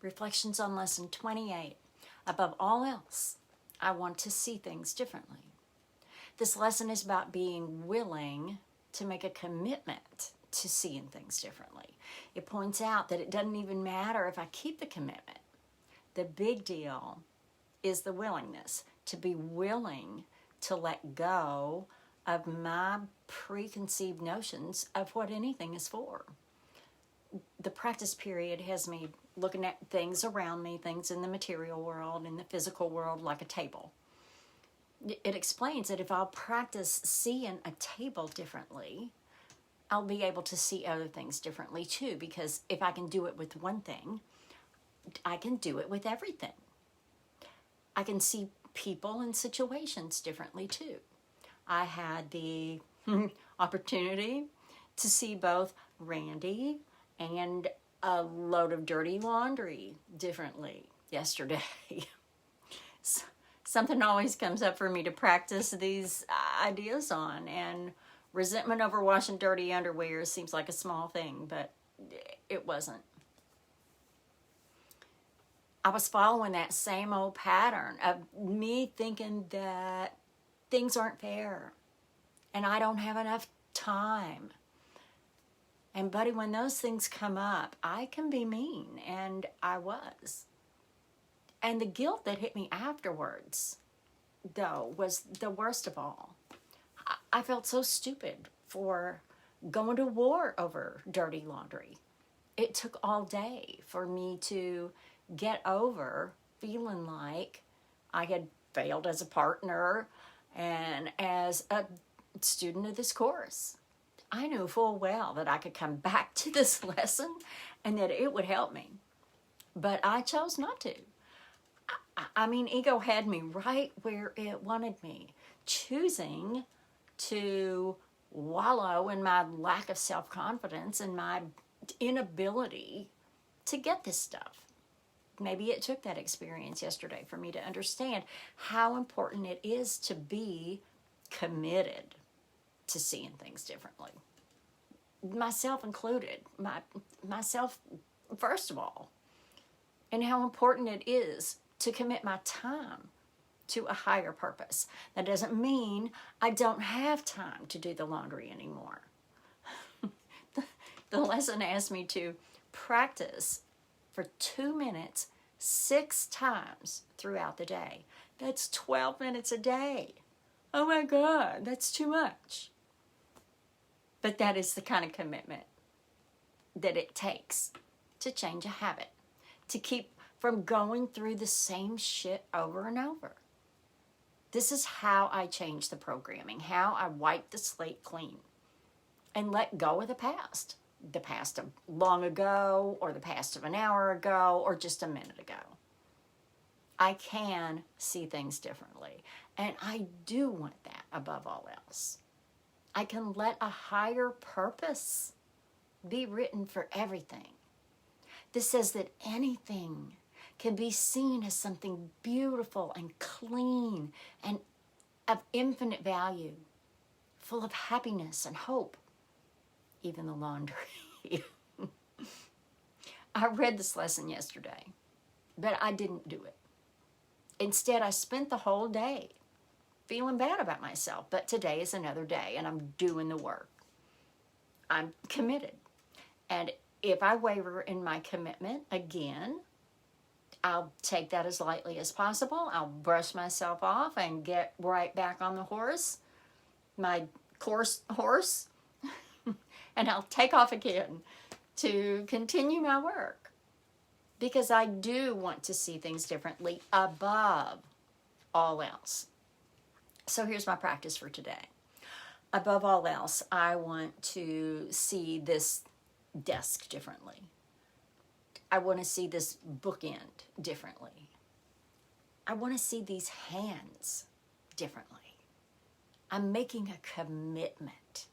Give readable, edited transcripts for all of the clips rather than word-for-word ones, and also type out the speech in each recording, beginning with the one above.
Reflections on Lesson 28. Above all else, I want to see things differently. This lesson is about being willing to make a commitment to seeing things differently. It points out that it doesn't even matter if I keep the commitment. The big deal is the willingness to be willing to let go of my preconceived notions of what anything is for. The practice period has me looking at things around me, things in the material world, in the physical world, like a table. It explains that if I'll practice seeing a table differently, I'll be able to see other things differently too, because if I can do it with one thing, I can do it with everything. I can see people and situations differently too. I had the opportunity to see both Randy and a load of dirty laundry differently yesterday. Something always comes up for me to practice these ideas on, and resentment over washing dirty underwear seems like a small thing, but it wasn't. I was following that same old pattern of me thinking that things aren't fair and I don't have enough time. And buddy, when those things come up, I can be mean, and I was. And the guilt that hit me afterwards, though, was the worst of all. I felt so stupid for going to war over dirty laundry. It took all day for me to get over feeling like I had failed as a partner and as a student of this course. I knew full well that I could come back to this lesson and that it would help me. But I chose not to. I mean, ego had me right where it wanted me, choosing to wallow in my lack of self-confidence and my inability to get this stuff. Maybe it took that experience yesterday for me to understand how important it is to be committed to seeing things differently. Myself included, myself first of all, and how important it is to commit my time to a higher purpose. That doesn't mean I don't have time to do the laundry anymore. The lesson asked me to practice for 2 minutes 6 times throughout the day. That's 12 minutes a day. Oh my God, that's too much. But that is the kind of commitment that it takes to change a habit, to keep from going through the same shit over and over. This is how I change the programming, how I wipe the slate clean and let go of the past of long ago, or the past of an hour ago, or just a minute ago. I can see things differently, and I do want that above all else. I can let a higher purpose be written for everything. This says that anything can be seen as something beautiful and clean and of infinite value, full of happiness and hope, even the laundry. I read this lesson yesterday, but I didn't do it. Instead, I spent the whole day feeling bad about myself, but today is another day and I'm doing the work. I'm committed. And if I waver in my commitment again, I'll take that as lightly as possible. I'll brush myself off and get right back on the horse, my course horse, and I'll take off again to continue my work, because I do want to see things differently above all else. So here's my practice for today. Above all else, I want to see this desk differently. I want to see this bookend differently. I want to see these hands differently. I'm making a commitment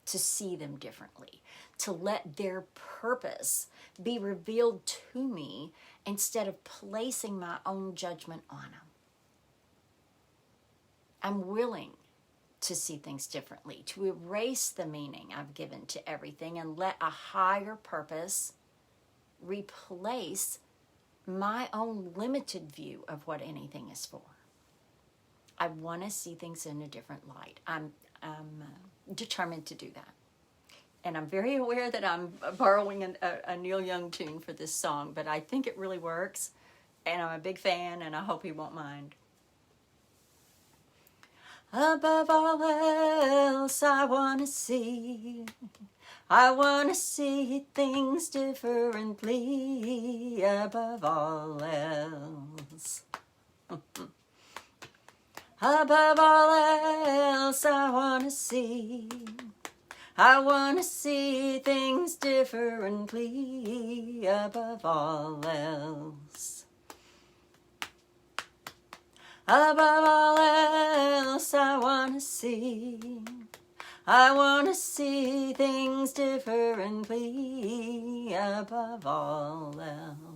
to see them differently, to let their purpose be revealed to me instead of placing my own judgment on them. I'm willing to see things differently, to erase the meaning I've given to everything and let a higher purpose replace my own limited view of what anything is for. I want to see things in a different light. I'm determined to do that. And I'm very aware that I'm borrowing a Neil Young tune for this song, but I think it really works, and I'm a big fan, and I hope he won't mind. Above all else, I want to see things differently. Above all else. Above all else, I want to see things differently. Above all else. Above all else, I want to see things differently. Above all else.